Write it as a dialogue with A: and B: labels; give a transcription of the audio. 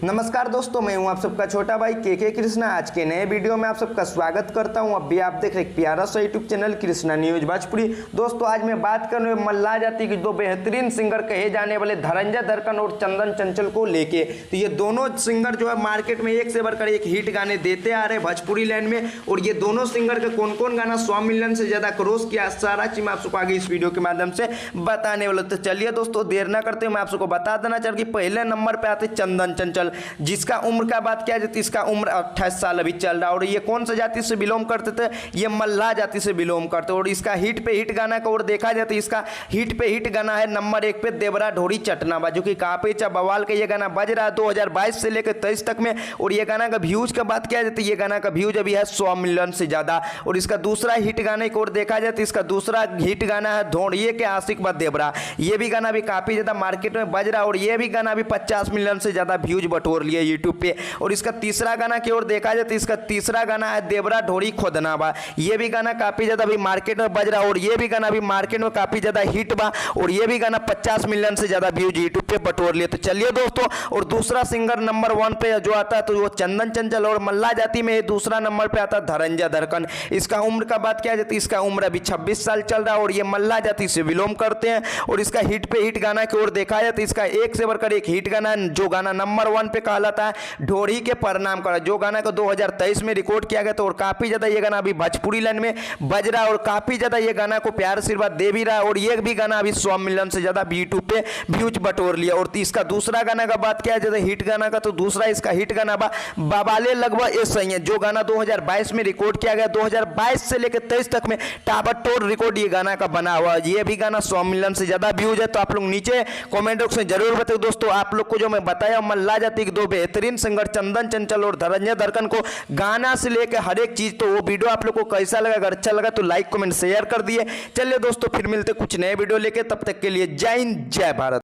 A: नमस्कार दोस्तों, मैं हूं आप सबका छोटा भाई के कृष्णा। आज के नए वीडियो में आप सबका स्वागत करता हूं। अभी आप देख रहे एक प्यारा सा YouTube channel Krishna news Bhojpuri. दोस्तों आज मैं बात कर रहा हूं मल्लाह जाति की दो बेहतरीन सिंगर कहे जाने वाले धनंजय दरकन और चंदन चंचल को लेके। तो ये दोनों सिंगर जो है मार्केट में एक से बढ़कर एक हिट गाने देते आ रहे भोजपुरी लैंड में। और ये दोनों सिंगर का कौन कौन गाना 100 मिलियन से ज्यादा क्रॉस किया, सारा चीज मैं आप सबको आगे इस वीडियो के माध्यम से बताने वाला। तो चलिए दोस्तों देर ना करते मैं आप सबको बता देना चाहूँ कि पहले नंबर पे आते चंदन चंचल, जिसका उम्र का बात किया जाती है, इसका उम्र 28 साल अभी चल रहा है। और ये कौन सा जाति से बिलोंग करते थे? ये मल्लाह जाति से बिलोंग करते। और इसका हिट पे हिट गाना का और देखा जाए तो इसका हिट पे हिट गाना है नंबर 1 पे देवरा ढोरी चटनावा, जो कि काफी अच्छा बवाल का ये गाना बज रहा है 2022 से लेकर 23 तक में। और ये गाना का व्यूज का बात किया जाती है, ये गाना का व्यूज अभी है 100 मिलियन से ज्यादा। और इसका दूसरा हिट गाने को और देखा जाए तो इसका दूसरा हिट गाना है ढोड़िए के आशिक बा देवरा। ये भी गाना भी काफी ज्यादा मार्केट में बज रहा है। और ये भी गाना भी 50 मिलियन से ज्यादा व्यूज बटोर लिया यूट्यूब पे। और इसका तीसरा गाना की ओर देखा जाए तो इसका तीसरा गाना है देवरा ढोरी खोदनावा। ये भी गाना काफी ज्यादा भी मार्केट में बज रहा है। और ये भी गाना भी मार्केट में काफी ज्यादा हिट बा। और ये भी गाना 50 मिलियन से ज्यादा व्यूज यूट्यूब पे बटोर लिए। तो चलिए दोस्तों, और दूसरा सिंगर नंबर 1 पे जो आता है तो वो चंदन चंचल। और मल्लाह जाति में दूसरा नंबर पे आता है धनंजय दरकन। इसका उम्र का बात किया जाए तो इसका उम्र अभी 26 साल चल रहा है। और ये मल्लाह जाति से बिलोंग करते हैं। और इसका हिट पे हिट गाना की ओर देखा जाए तो इसका एक से बढ़कर एक हिट गाना है, जो गाना नंबर 1 पे कहलाता है ढोरी के प्रणाम करा, जो गाना को 2023 में रिकॉर्ड किया गया था। और काफी ज्यादा ये गाना अभी भोजपुरी लाइन में बज रहा है। और काफी ज्यादा ये गाना को प्यार आशीर्वाद दे भी रहा है। और ये भी गाना अभी 100 मिलियन से ज्यादा यूट्यूब पे व्यूज बटोर लिया। और इसका दूसरा गाना का बात किया जाए हिट गाना का, तो दूसरा इसका हिट गाना बाबाले लगभग ये सही है, जो गाना 2022 में रिकॉर्ड किया गया। 2022 से लेकर 23 तक में ताबड़तोड़ रिकॉर्ड ये गाना का बना हुआ है। ये भी गाना 100 मिलियन से ज्यादा व्यूज है। तो आप लोग नीचे कॉमेंट बॉक्स में जरूर बताओ दोस्तों, आप लोग को जो मैं बताया मल्लाह जाति के दो बेहतरीन सिंगर चंदन चंचल और धनंजय दरकन को गाना से लेकर हर एक चीज, तो वो वीडियो आप लोग को कैसा लगा? अगर अच्छा लगा तो लाइक कमेंट शेयर कर दिए। चलिए दोस्तों फिर मिलते कुछ नए वीडियो लेके, तब तक के लिए जय हिंद जय भारत।